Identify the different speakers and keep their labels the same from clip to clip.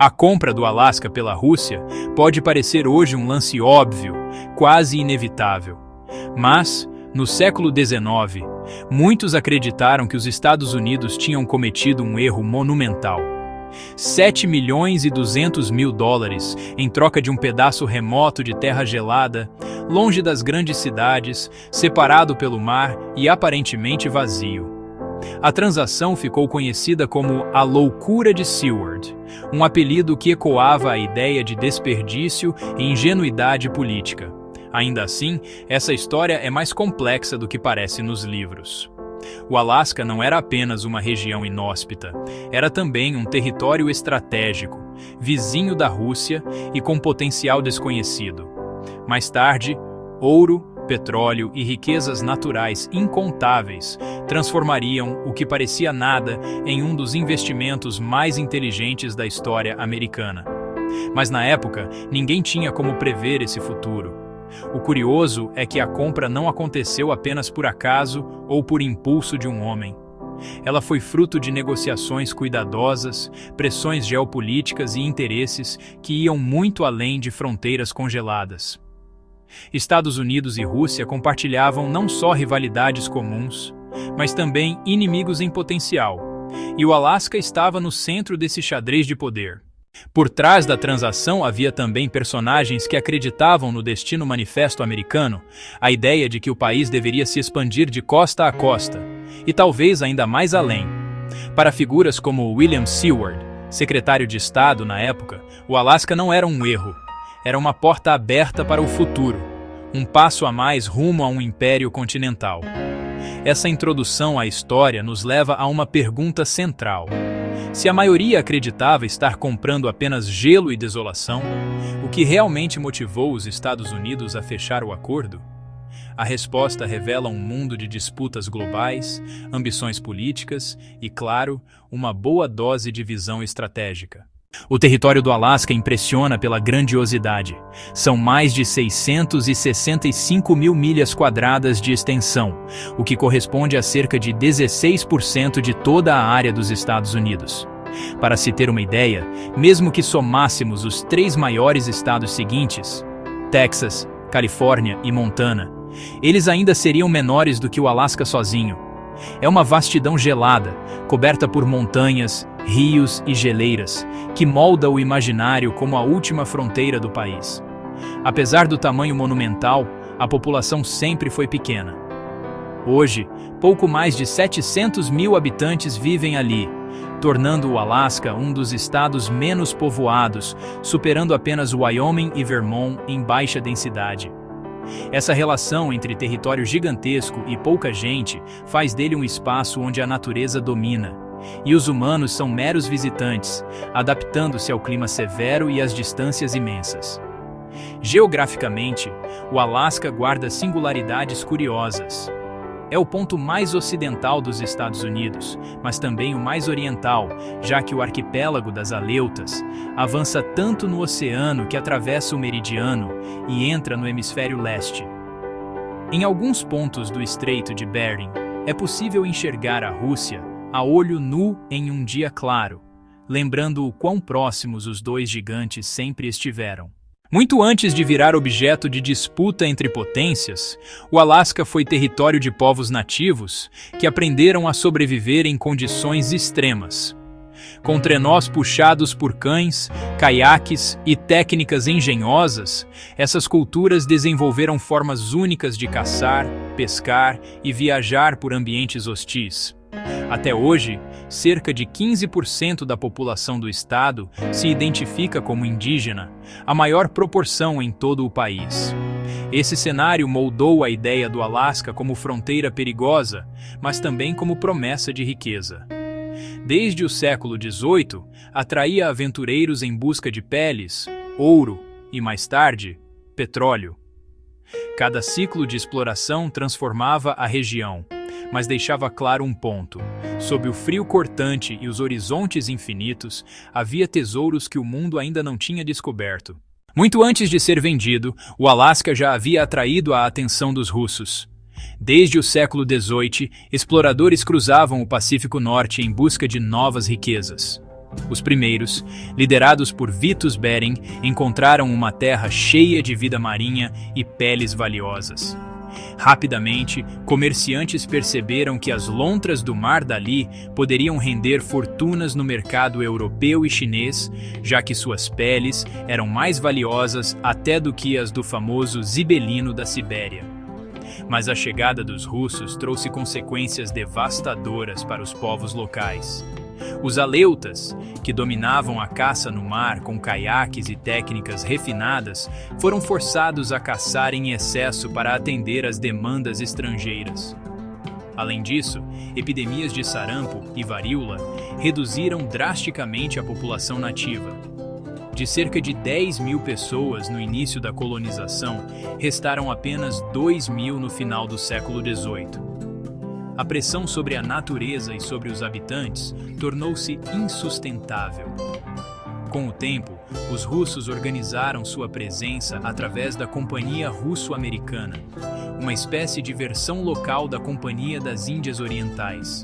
Speaker 1: A compra do Alasca pela Rússia pode parecer hoje um lance óbvio, quase inevitável. Mas, no século XIX, muitos acreditaram que os Estados Unidos tinham cometido um erro monumental. 7.200.000 em troca de um pedaço remoto de terra gelada, longe das grandes cidades, separado pelo mar e aparentemente vazio. A transação ficou conhecida como a Loucura de Seward, um apelido que ecoava a ideia de desperdício e ingenuidade política. Ainda assim, essa história é mais complexa do que parece nos livros. O Alasca não era apenas uma região inóspita, era também um território estratégico, vizinho da Rússia e com potencial desconhecido. Mais tarde, ouro, petróleo e riquezas naturais incontáveis transformariam o que parecia nada em um dos investimentos mais inteligentes da história americana. Mas na época, ninguém tinha como prever esse futuro. O curioso é que a compra não aconteceu apenas por acaso ou por impulso de um homem. Ela foi fruto de negociações cuidadosas, pressões geopolíticas e interesses que iam muito além de fronteiras congeladas. Estados Unidos e Rússia compartilhavam não só rivalidades comuns, mas também inimigos em potencial, e o Alasca estava no centro desse xadrez de poder. Por trás da transação havia também personagens que acreditavam no destino manifesto americano, a ideia de que o país deveria se expandir de costa a costa, e talvez ainda mais além. Para figuras como William Seward, secretário de Estado na época, o Alasca não era um erro, era uma porta aberta para o futuro, um passo a mais rumo a um império continental. Essa introdução à história nos leva a uma pergunta central. Se a maioria acreditava estar comprando apenas gelo e desolação, o que realmente motivou os Estados Unidos a fechar o acordo? A resposta revela um mundo de disputas globais, ambições políticas e, claro, uma boa dose de visão estratégica. O território do Alasca impressiona pela grandiosidade. São mais de 665 mil milhas quadradas de extensão, o que corresponde a cerca de 16% de toda a área dos Estados Unidos. Para se ter uma ideia, mesmo que somássemos os 3 maiores estados seguintes, Texas, Califórnia e Montana, eles ainda seriam menores do que o Alasca sozinho. É uma vastidão gelada, coberta por montanhas, rios e geleiras, que molda o imaginário como a última fronteira do país. Apesar do tamanho monumental, a população sempre foi pequena. Hoje, pouco mais de 700 mil habitantes vivem ali, tornando o Alasca um dos estados menos povoados, superando apenas Wyoming e Vermont em baixa densidade. Essa relação entre território gigantesco e pouca gente faz dele um espaço onde a natureza domina, e os humanos são meros visitantes, adaptando-se ao clima severo e às distâncias imensas. Geograficamente, o Alasca guarda singularidades curiosas. É o ponto mais ocidental dos Estados Unidos, mas também o mais oriental, já que o arquipélago das Aleutas avança tanto no oceano que atravessa o meridiano e entra no hemisfério leste. Em alguns pontos do Estreito de Bering, é possível enxergar a Rússia a olho nu em um dia claro, lembrando o quão próximos os dois gigantes sempre estiveram. Muito antes de virar objeto de disputa entre potências, o Alasca foi território de povos nativos que aprenderam a sobreviver em condições extremas. Com trenós puxados por cães, caiaques e técnicas engenhosas, essas culturas desenvolveram formas únicas de caçar, pescar e viajar por ambientes hostis. Até hoje, cerca de 15% da população do estado se identifica como indígena, a maior proporção em todo o país. Esse cenário moldou a ideia do Alasca como fronteira perigosa, mas também como promessa de riqueza. Desde o século XVIII, atraía aventureiros em busca de peles, ouro e, mais tarde, petróleo. Cada ciclo de exploração transformava a região, mas deixava claro um ponto. Sob o frio cortante e os horizontes infinitos, havia tesouros que o mundo ainda não tinha descoberto. Muito antes de ser vendido, o Alasca já havia atraído a atenção dos russos. Desde o século XVIII, exploradores cruzavam o Pacífico Norte em busca de novas riquezas. Os primeiros, liderados por Vitus Bering, encontraram uma terra cheia de vida marinha e peles valiosas. Rapidamente, comerciantes perceberam que as lontras do Mar Dali poderiam render fortunas no mercado europeu e chinês, já que suas peles eram mais valiosas até do que as do famoso zibelino da Sibéria. Mas a chegada dos russos trouxe consequências devastadoras para os povos locais. Os aleutas, que dominavam a caça no mar com caiaques e técnicas refinadas, foram forçados a caçar em excesso para atender às demandas estrangeiras. Além disso, epidemias de sarampo e varíola reduziram drasticamente a população nativa. De cerca de 10 mil pessoas no início da colonização, restaram apenas 2 mil no final do século XVIII. A pressão sobre a natureza e sobre os habitantes tornou-se insustentável. Com o tempo, os russos organizaram sua presença através da Companhia Russo-Americana, uma espécie de versão local da Companhia das Índias Orientais.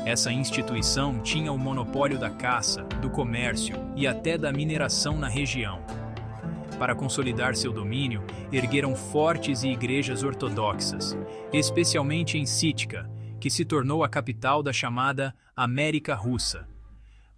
Speaker 1: Essa instituição tinha o monopólio da caça, do comércio e até da mineração na região. Para consolidar seu domínio, ergueram fortes e igrejas ortodoxas, especialmente em Sítica, que se tornou a capital da chamada América Russa.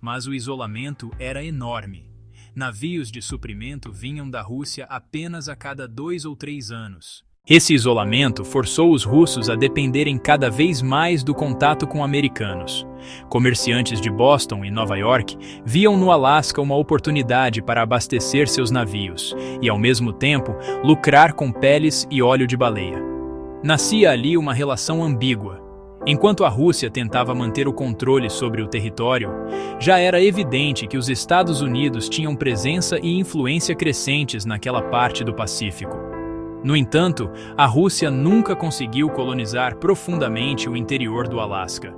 Speaker 1: Mas o isolamento era enorme. Navios de suprimento vinham da Rússia apenas a cada 2 ou 3 anos. Esse isolamento forçou os russos a dependerem cada vez mais do contato com americanos. Comerciantes de Boston e Nova York viam no Alasca uma oportunidade para abastecer seus navios e, ao mesmo tempo, lucrar com peles e óleo de baleia. Nascia ali uma relação ambígua. Enquanto a Rússia tentava manter o controle sobre o território, já era evidente que os Estados Unidos tinham presença e influência crescentes naquela parte do Pacífico. No entanto, a Rússia nunca conseguiu colonizar profundamente o interior do Alasca.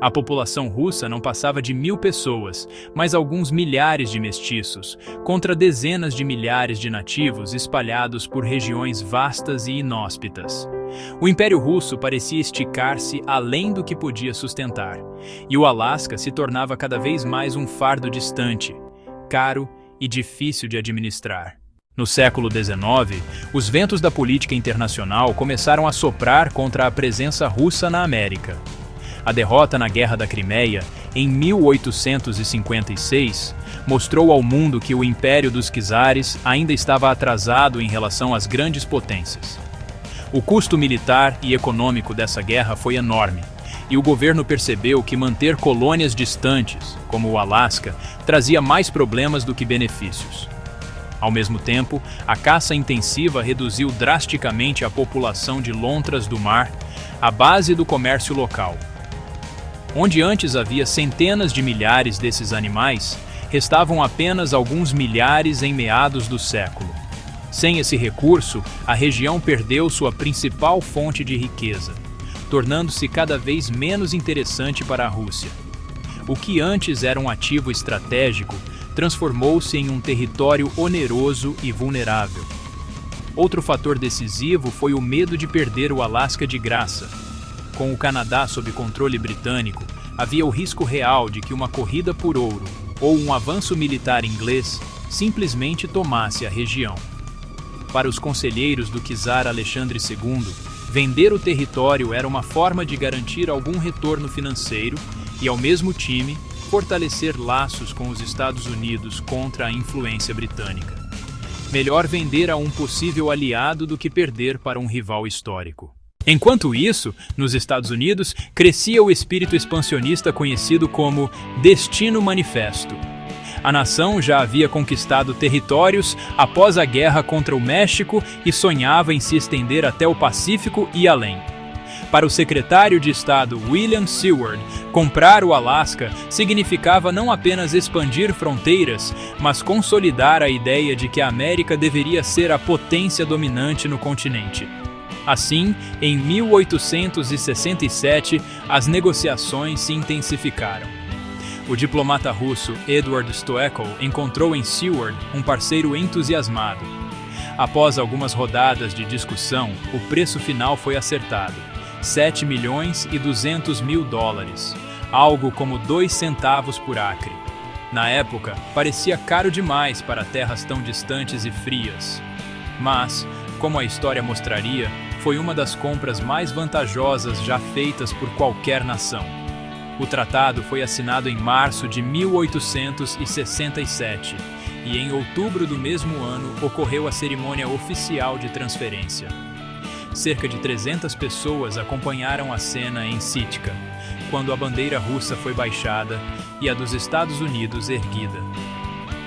Speaker 1: A população russa não passava de 1.000 pessoas, mas alguns milhares de mestiços, contra dezenas de milhares de nativos espalhados por regiões vastas e inóspitas. O Império Russo parecia esticar-se além do que podia sustentar, e o Alasca se tornava cada vez mais um fardo distante, caro e difícil de administrar. No século XIX, os ventos da política internacional começaram a soprar contra a presença russa na América. A derrota na Guerra da Crimeia, em 1856, mostrou ao mundo que o Império dos Czares ainda estava atrasado em relação às grandes potências. O custo militar e econômico dessa guerra foi enorme, e o governo percebeu que manter colônias distantes, como o Alasca, trazia mais problemas do que benefícios. Ao mesmo tempo, a caça intensiva reduziu drasticamente a população de lontras do mar, a base do comércio local. Onde antes havia centenas de milhares desses animais, restavam apenas alguns milhares em meados do século. Sem esse recurso, a região perdeu sua principal fonte de riqueza, tornando-se cada vez menos interessante para a Rússia. O que antes era um ativo estratégico, transformou-se em um território oneroso e vulnerável. Outro fator decisivo foi o medo de perder o Alasca de graça. Com o Canadá sob controle britânico, havia o risco real de que uma corrida por ouro ou um avanço militar inglês simplesmente tomasse a região. Para os conselheiros do czar Alexandre II, vender o território era uma forma de garantir algum retorno financeiro e, ao mesmo time, fortalecer laços com os Estados Unidos contra a influência britânica. Melhor vender a um possível aliado do que perder para um rival histórico. Enquanto isso, nos Estados Unidos, crescia o espírito expansionista conhecido como Destino Manifesto. A nação já havia conquistado territórios após a guerra contra o México e sonhava em se estender até o Pacífico e além. Para o secretário de Estado William Seward, comprar o Alasca significava não apenas expandir fronteiras, mas consolidar a ideia de que a América deveria ser a potência dominante no continente. Assim, em 1867, as negociações se intensificaram. O diplomata russo Edward Stoeckel encontrou em Seward um parceiro entusiasmado. Após algumas rodadas de discussão, o preço final foi acertado: $7.200.000, algo como 2 centavos por acre. Na época, parecia caro demais para terras tão distantes e frias. Mas, como a história mostraria, foi uma das compras mais vantajosas já feitas por qualquer nação. O tratado foi assinado em março de 1867 e em outubro do mesmo ano ocorreu a cerimônia oficial de transferência. Cerca de 300 pessoas acompanharam a cena em Sitka, quando a bandeira russa foi baixada e a dos Estados Unidos erguida.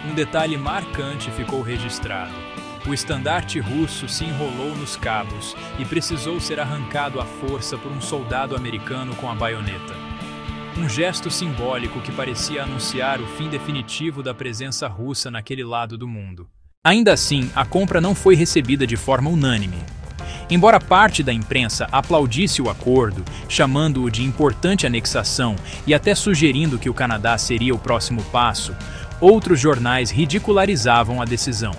Speaker 1: Um detalhe marcante ficou registrado. O estandarte russo se enrolou nos cabos e precisou ser arrancado à força por um soldado americano com a baioneta. Um gesto simbólico que parecia anunciar o fim definitivo da presença russa naquele lado do mundo. Ainda assim, a compra não foi recebida de forma unânime. Embora parte da imprensa aplaudisse o acordo, chamando-o de importante anexação e até sugerindo que o Canadá seria o próximo passo, outros jornais ridicularizavam a decisão.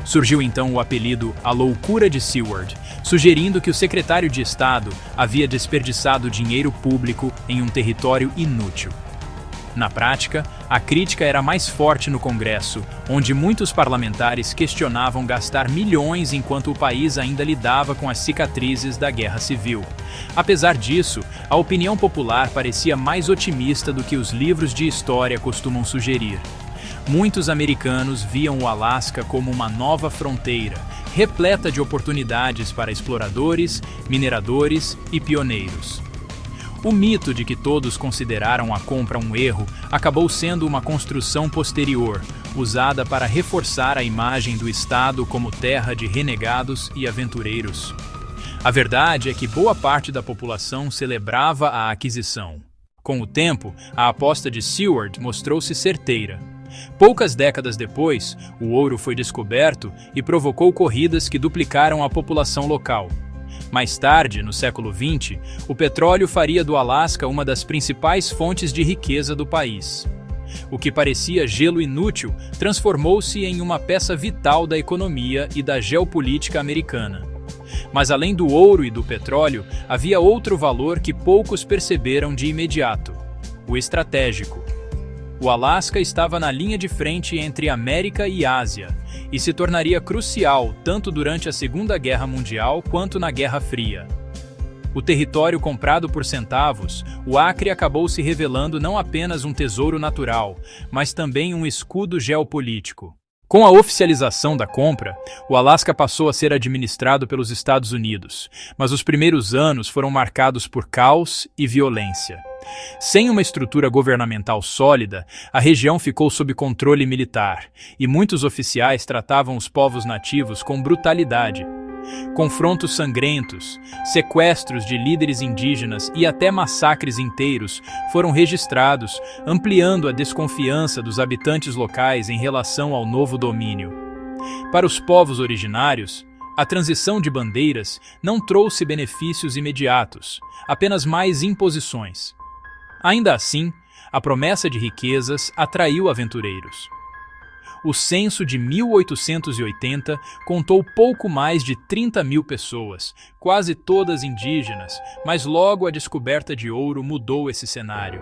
Speaker 1: Surgiu então o apelido "A Loucura de Seward", sugerindo que o secretário de Estado havia desperdiçado dinheiro público em um território inútil. Na prática, a crítica era mais forte no Congresso, onde muitos parlamentares questionavam gastar milhões enquanto o país ainda lidava com as cicatrizes da Guerra Civil. Apesar disso, a opinião popular parecia mais otimista do que os livros de história costumam sugerir. Muitos americanos viam o Alasca como uma nova fronteira, repleta de oportunidades para exploradores, mineradores e pioneiros. O mito de que todos consideraram a compra um erro acabou sendo uma construção posterior, usada para reforçar a imagem do estado como terra de renegados e aventureiros. A verdade é que boa parte da população celebrava a aquisição. Com o tempo, a aposta de Seward mostrou-se certeira. Poucas décadas depois, o ouro foi descoberto e provocou corridas que duplicaram a população local. Mais tarde, no século XX, o petróleo faria do Alasca uma das principais fontes de riqueza do país. O que parecia gelo inútil transformou-se em uma peça vital da economia e da geopolítica americana. Mas além do ouro e do petróleo, havia outro valor que poucos perceberam de imediato: o estratégico. O Alasca estava na linha de frente entre América e Ásia, e se tornaria crucial tanto durante a Segunda Guerra Mundial quanto na Guerra Fria. O território comprado por centavos, o Acre acabou se revelando não apenas um tesouro natural, mas também um escudo geopolítico. Com a oficialização da compra, o Alasca passou a ser administrado pelos Estados Unidos, mas os primeiros anos foram marcados por caos e violência. Sem uma estrutura governamental sólida, a região ficou sob controle militar, e muitos oficiais tratavam os povos nativos com brutalidade. Confrontos sangrentos, sequestros de líderes indígenas e até massacres inteiros foram registrados, ampliando a desconfiança dos habitantes locais em relação ao novo domínio. Para os povos originários, a transição de bandeiras não trouxe benefícios imediatos, apenas mais imposições. Ainda assim, a promessa de riquezas atraiu aventureiros. O censo de 1880 contou pouco mais de 30 mil pessoas, quase todas indígenas, mas logo a descoberta de ouro mudou esse cenário.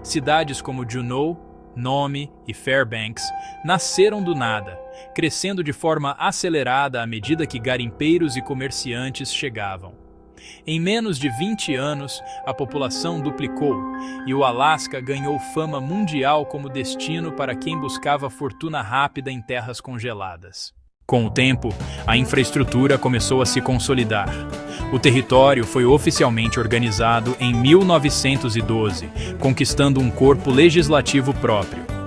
Speaker 1: Cidades como Juneau, Nome e Fairbanks nasceram do nada, crescendo de forma acelerada à medida que garimpeiros e comerciantes chegavam. Em menos de 20 anos, a população duplicou e o Alasca ganhou fama mundial como destino para quem buscava fortuna rápida em terras congeladas. Com o tempo, a infraestrutura começou a se consolidar. O território foi oficialmente organizado em 1912, conquistando um corpo legislativo próprio.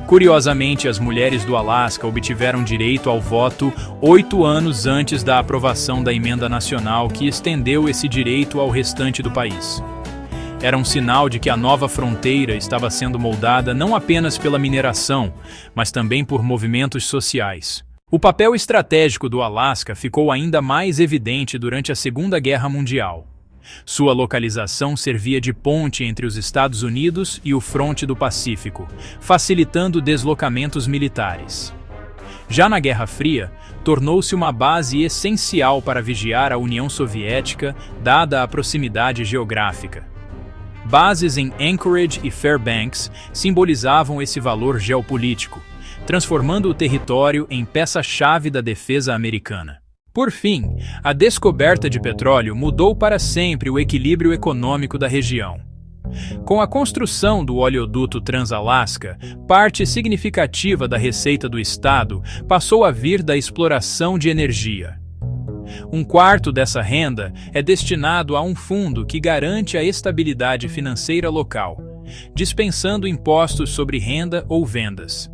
Speaker 1: Curiosamente, as mulheres do Alasca obtiveram direito ao voto 8 anos antes da aprovação da Emenda Nacional que estendeu esse direito ao restante do país. Era um sinal de que a nova fronteira estava sendo moldada não apenas pela mineração, mas também por movimentos sociais. O papel estratégico do Alasca ficou ainda mais evidente durante a Segunda Guerra Mundial. Sua localização servia de ponte entre os Estados Unidos e o fronte do Pacífico, facilitando deslocamentos militares. Já na Guerra Fria, tornou-se uma base essencial para vigiar a União Soviética, dada a proximidade geográfica. Bases em Anchorage e Fairbanks simbolizavam esse valor geopolítico, transformando o território em peça-chave da defesa americana. Por fim, a descoberta de petróleo mudou para sempre o equilíbrio econômico da região. Com a construção do oleoduto Trans-Alaska, parte significativa da receita do estado passou a vir da exploração de energia. Um quarto dessa renda é destinado a um fundo que garante a estabilidade financeira local, dispensando impostos sobre renda ou vendas.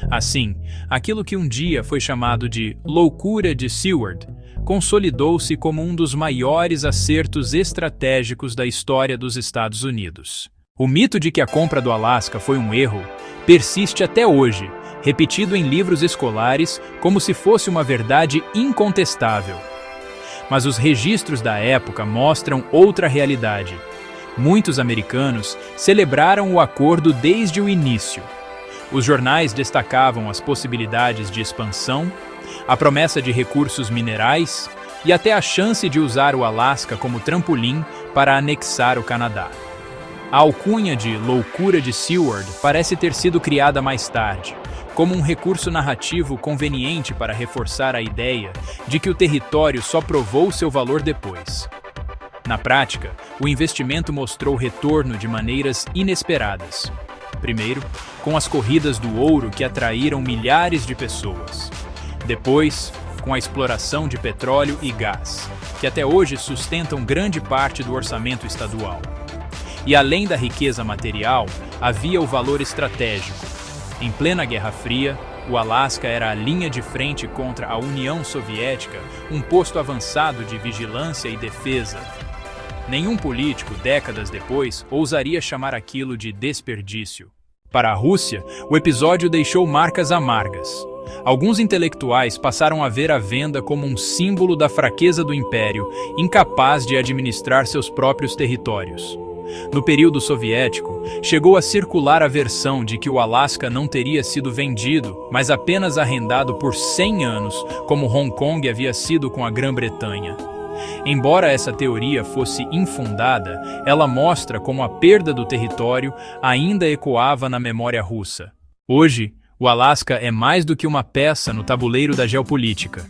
Speaker 1: Assim, aquilo que um dia foi chamado de loucura de Seward consolidou-se como um dos maiores acertos estratégicos da história dos Estados Unidos. O mito de que a compra do Alasca foi um erro persiste até hoje, repetido em livros escolares como se fosse uma verdade incontestável. Mas os registros da época mostram outra realidade. Muitos americanos celebraram o acordo desde o início. Os jornais destacavam as possibilidades de expansão, a promessa de recursos minerais e até a chance de usar o Alasca como trampolim para anexar o Canadá. A alcunha de loucura de Seward parece ter sido criada mais tarde, como um recurso narrativo conveniente para reforçar a ideia de que o território só provou seu valor depois. Na prática, o investimento mostrou retorno de maneiras inesperadas. Primeiro, com as corridas do ouro que atraíram milhares de pessoas. Depois, com a exploração de petróleo e gás, que até hoje sustentam grande parte do orçamento estadual. E além da riqueza material, havia o valor estratégico. Em plena Guerra Fria, o Alasca era a linha de frente contra a União Soviética, um posto avançado de vigilância e defesa. Nenhum político, décadas depois, ousaria chamar aquilo de desperdício. Para a Rússia, o episódio deixou marcas amargas. Alguns intelectuais passaram a ver a venda como um símbolo da fraqueza do império, incapaz de administrar seus próprios territórios. No período soviético, chegou a circular a versão de que o Alasca não teria sido vendido, mas apenas arrendado por 100 anos, como Hong Kong havia sido com a Grã-Bretanha. Embora essa teoria fosse infundada, ela mostra como a perda do território ainda ecoava na memória russa. Hoje, o Alasca é mais do que uma peça no tabuleiro da geopolítica.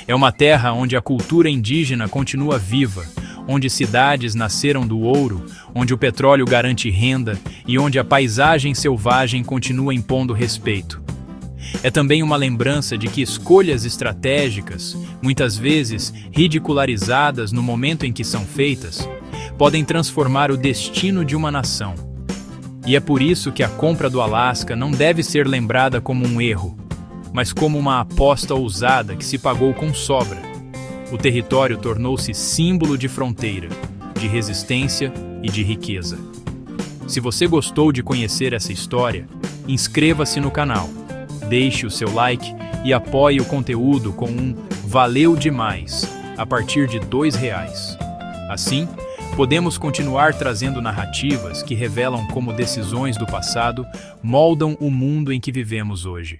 Speaker 1: É uma terra onde a cultura indígena continua viva, onde cidades nasceram do ouro, onde o petróleo garante renda e onde a paisagem selvagem continua impondo respeito. É também uma lembrança de que escolhas estratégicas, muitas vezes ridicularizadas no momento em que são feitas, podem transformar o destino de uma nação. E é por isso que a compra do Alasca não deve ser lembrada como um erro, mas como uma aposta ousada que se pagou com sobra. O território tornou-se símbolo de fronteira, de resistência e de riqueza. Se você gostou de conhecer essa história, inscreva-se no canal, deixe o seu like e apoie o conteúdo com um "Valeu demais" a partir de R$2. Assim, podemos continuar trazendo narrativas que revelam como decisões do passado moldam o mundo em que vivemos hoje.